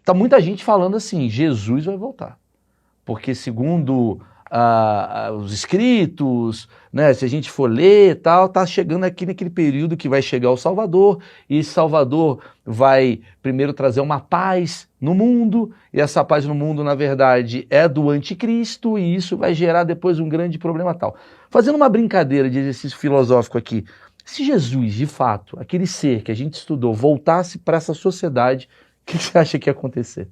tá muita gente falando assim, Jesus vai voltar. Porque segundo os escritos, né, se a gente for ler e tal, tá chegando aqui naquele período que vai chegar o Salvador, e Salvador vai primeiro trazer uma paz no mundo, e essa paz no mundo, na verdade, é do anticristo, e isso vai gerar depois um grande problema tal. Fazendo uma brincadeira de exercício filosófico aqui, se Jesus, de fato, aquele ser que a gente estudou, voltasse para essa sociedade, o que você acha que ia acontecer?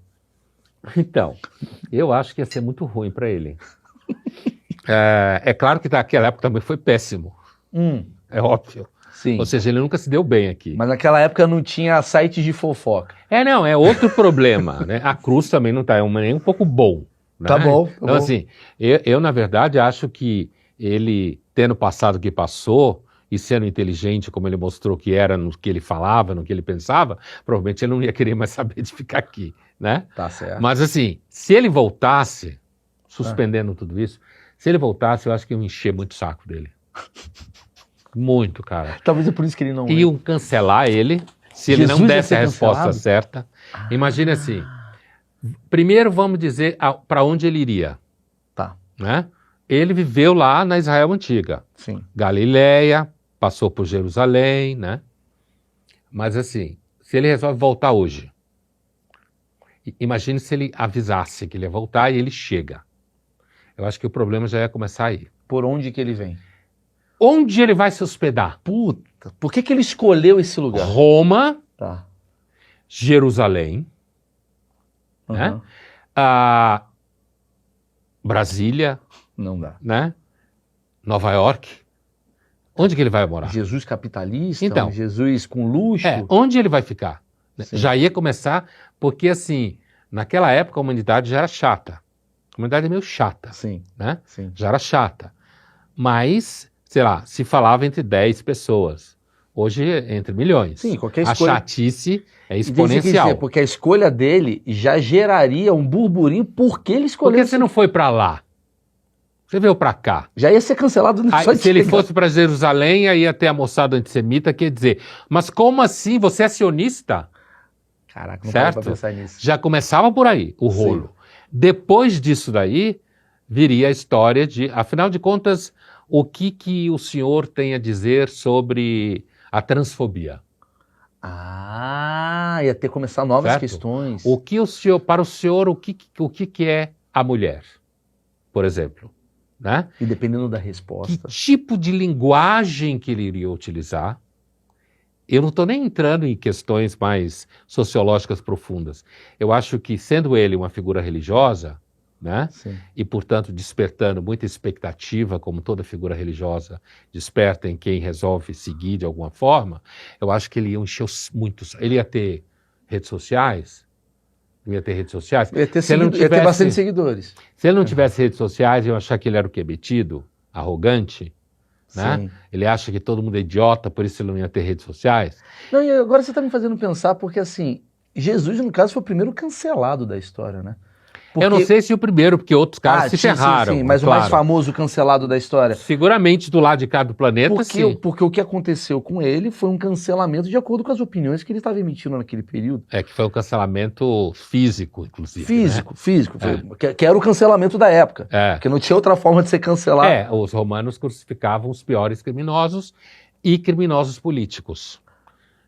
Então, eu acho que ia ser muito ruim para ele. É claro que naquela época também foi péssimo, é óbvio. Sim. Ou seja, ele nunca se deu bem aqui. Mas naquela época não tinha sites de fofoca. Não, é outro problema, né? A cruz também não está nem um pouco bom. Né? Tá bom. Então, assim, eu na verdade acho que ele, tendo passado o que passou, e sendo inteligente como ele mostrou que era no que ele falava, no que ele pensava, provavelmente ele não ia querer mais saber de ficar aqui, né? Tá certo. Mas assim, se ele voltasse, suspendendo tudo isso, se ele voltasse, eu acho que ia encher muito o saco dele. Muito, cara. Talvez é por isso que ele não... Iam cancelar ele, se ele não desse a resposta certa. Imagine assim, primeiro vamos dizer para onde ele iria. Tá. Né? Ele viveu lá na Israel Antiga. Sim. Galileia, passou por Jerusalém, né? Mas assim, se ele resolve voltar hoje, imagine se ele avisasse que ele ia voltar e ele chega. Eu acho que o problema já ia começar aí. Por onde que ele vem? Onde ele vai se hospedar? Puta, por que ele escolheu esse lugar? Roma, Tá. Jerusalém, né? Brasília, Não dá. né? Nova York. Onde que ele vai morar? Jesus capitalista? Então, Jesus com luxo? Onde ele vai ficar? Sim. Já ia começar, porque assim, naquela época a humanidade já era chata. A humanidade é meio chata. Sim. Né? Sim. Já era chata. Mas, sei lá, se falava entre 10 pessoas. Hoje, entre milhões. Sim, qualquer escolha... A chatice é exponencial. Dizer, porque a escolha dele já geraria um burburinho porque ele escolheu... Por que você não foi para lá? Você veio para cá. Já ia ser cancelado só de se ele fosse para Jerusalém, aí ia ter a moçada antissemita que ia dizer, mas como assim? Você é sionista? Caraca, não certo? Para pensar nisso. Já começava por aí, o rolo. Sim. Depois disso daí, viria a história de, afinal de contas, o que o senhor tem a dizer sobre a transfobia? Ia ter que começar novas questões. O que o senhor, para o senhor, o que é a mulher, por exemplo? Né? E dependendo da resposta. Que tipo de linguagem que ele iria utilizar? Eu não estou nem entrando em questões mais sociológicas profundas. Eu acho que, sendo ele uma figura religiosa, né? Sim. E, portanto, despertando muita expectativa, como toda figura religiosa desperta em quem resolve seguir de alguma forma, eu acho que ele ia encher muitos. Ele ia ter redes sociais. Ia ter redes sociais. Ia ter bastante seguidores. Se ele não tivesse redes sociais, eu ia achar que ele era o quê? Metido? Arrogante? Né? Ele acha que todo mundo é idiota, por isso ele não ia ter redes sociais? Não, e agora você está me fazendo pensar, porque assim, Jesus, no caso, foi o primeiro cancelado da história, né? Porque... Eu não sei se o primeiro, porque outros caras se ferraram. Sim, mas claro. O mais famoso cancelado da história. Seguramente do lado de cá do planeta, sim. Porque o que aconteceu com ele foi um cancelamento de acordo com as opiniões que ele estava emitindo naquele período. Que foi um cancelamento físico, inclusive. Físico. Que era o cancelamento da época. Porque não tinha outra forma de ser cancelado. Os romanos crucificavam os piores criminosos e criminosos políticos.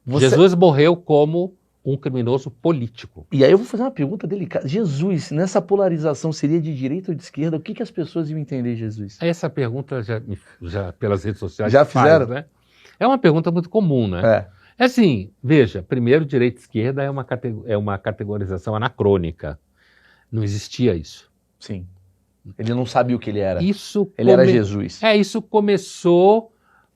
Jesus morreu como um criminoso político. E aí eu vou fazer uma pergunta delicada. Jesus, nessa polarização, seria de direita ou de esquerda? O que as pessoas iam entender Jesus? Essa pergunta já pelas redes sociais já fizeram, né? É uma pergunta muito comum, né? É assim, veja, primeiro, direita e esquerda é uma categorização anacrônica. Não existia isso. Sim. Ele não sabia o que ele era. Ele era Jesus. Isso começou,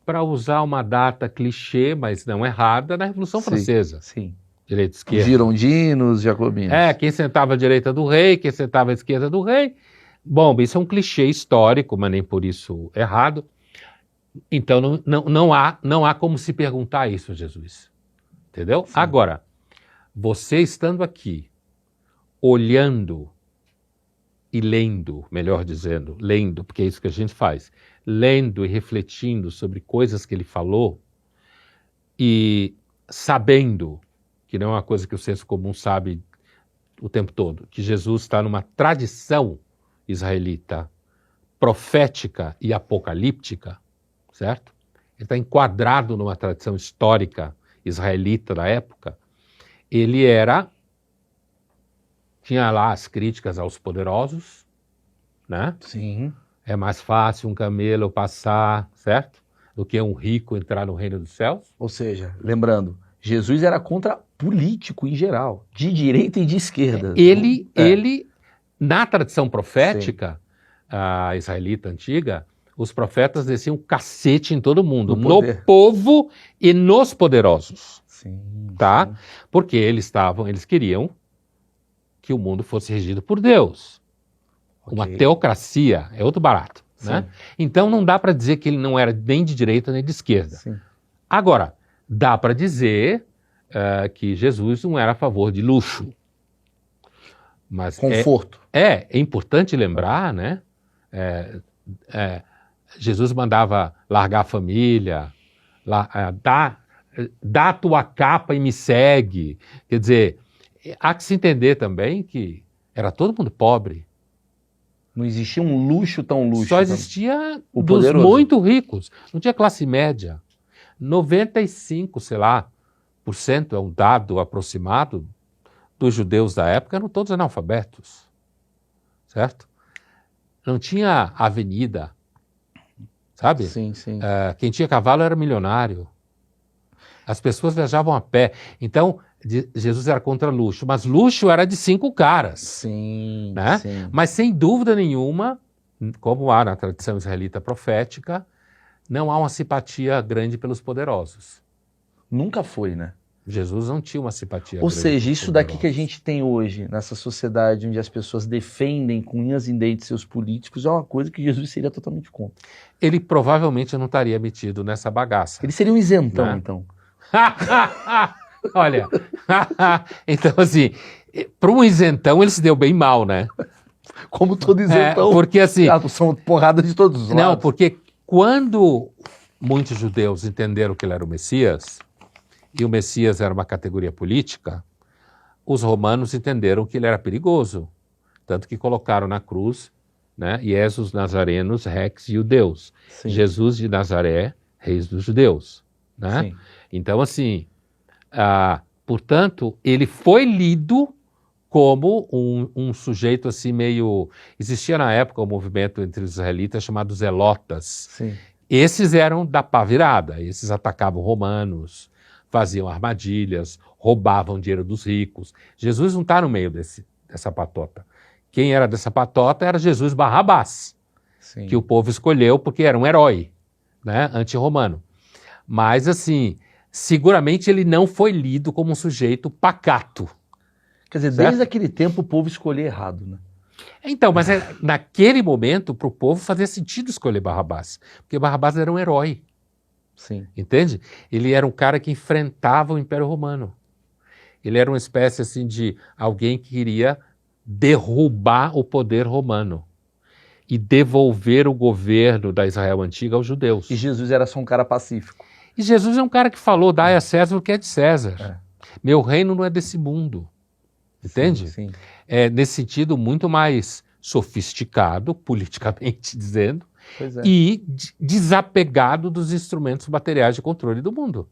para usar uma data clichê, mas não errada, na Revolução Francesa. Sim. Direita e esquerda. Girondinos, jacobinos. Quem sentava à direita do rei, quem sentava à esquerda do rei. Bom, isso é um clichê histórico, mas nem por isso errado. Então não há como se perguntar isso a Jesus. Entendeu? Sim. Agora, você estando aqui, olhando e lendo, melhor dizendo, lendo, porque é isso que a gente faz, lendo e refletindo sobre coisas que ele falou e sabendo que não é uma coisa que o senso comum sabe o tempo todo, que Jesus está numa tradição israelita profética e apocalíptica, certo? Ele está enquadrado numa tradição histórica israelita da época. Ele tinha lá as críticas aos poderosos, né? Sim. É mais fácil um camelo passar, certo? Do que um rico entrar no reino dos céus. Ou seja, lembrando, Jesus era contra político em geral, de direita e de esquerda. Ele na tradição profética israelita antiga, os profetas desciam um cacete em todo mundo, no povo e nos poderosos. Sim, tá? Sim. Porque eles queriam que o mundo fosse regido por Deus. Uma teocracia, é outro barato, né? Então não dá para dizer que ele não era nem de direita nem de esquerda. Sim. Agora, dá para dizer que Jesus não era a favor de luxo. Mas conforto. É importante lembrar, né? Jesus mandava largar a família, dá a tua capa e me segue. Quer dizer, há que se entender também que era todo mundo pobre. Não existia um luxo tão luxo. Só existia o dos poderoso. muito ricos. Não tinha classe média. 95, sei lá, por cento é um dado aproximado dos judeus da época, eram todos analfabetos. Certo? Não tinha avenida. Sabe? Sim, sim. Quem tinha cavalo era milionário. As pessoas viajavam a pé. Então, Jesus era contra luxo, mas luxo era de 5 caras. Sim, né? sim. Mas sem dúvida nenhuma, como há na tradição israelita profética, não há uma simpatia grande pelos poderosos. Nunca foi, né? Jesus não tinha uma simpatia Ou grande seja, pelos isso daqui poderosos. que a gente tem hoje, nessa sociedade onde as pessoas defendem com unhas e dentes seus políticos, é uma coisa que Jesus seria totalmente contra. Ele provavelmente não estaria metido nessa bagaça. Ele seria um isentão, Né? então. Olha, então assim, para um isentão ele se deu bem mal, né? Como todo isentão. Porque assim... são porradas de todos os lados. Não, porque quando muitos judeus entenderam que ele era o Messias, e o Messias era uma categoria política, os romanos entenderam que ele era perigoso. Tanto que colocaram na cruz, né, Jesus Nazarenos Rex Judeus. Sim. Jesus de Nazaré, reis dos judeus. Né? Sim. Então, assim, portanto, ele foi lido como um sujeito assim meio... Existia na época um movimento entre os israelitas chamado Zelotas. Sim. Esses eram da pá virada, esses atacavam romanos, faziam armadilhas, roubavam dinheiro dos ricos. Jesus não está no meio dessa patota. Quem era dessa patota era Jesus Barrabás, Sim. que o povo escolheu porque era um herói, né, anti-romano. Mas, assim, seguramente ele não foi lido como um sujeito pacato. Quer dizer, certo? desde aquele tempo o povo escolheu errado, né? Então, mas naquele momento, para o povo fazia sentido escolher Barrabás, porque Barrabás era um herói. Sim. Entende? Ele era um cara que enfrentava o Império Romano. Ele era uma espécie assim de alguém que queria derrubar o poder romano e devolver o governo da Israel antiga aos judeus. E Jesus era só um cara pacífico. E Jesus é um cara que falou, dai a César o que é de César. Meu reino não é desse mundo. Entende? Sim, sim. É nesse sentido muito mais sofisticado, politicamente dizendo, Pois é. e desapegado dos instrumentos materiais de controle do mundo.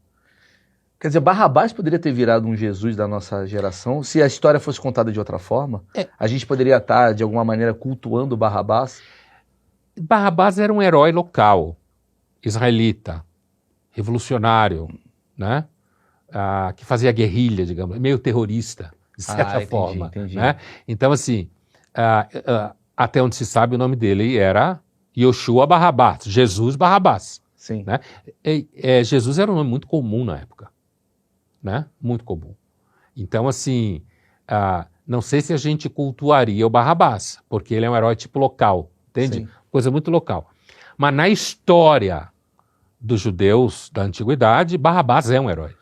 Quer dizer, Barrabás poderia ter virado um Jesus da nossa geração se a história fosse contada de outra forma? A gente poderia estar, de alguma maneira, cultuando Barrabás? Barrabás era um herói local, israelita, revolucionário, né? Que fazia guerrilha, digamos, meio terrorista, de certa forma. Entendi. Né? Então, assim, até onde se sabe, o nome dele era Yoshua Barrabás, Jesus Barrabás. Sim. Né? Jesus era um nome muito comum na época, né? Muito comum. Então, assim, não sei se a gente cultuaria o Barrabás, porque ele é um herói tipo local, entende? Sim. Coisa muito local. Mas na história dos judeus da antiguidade, Barrabás é um herói.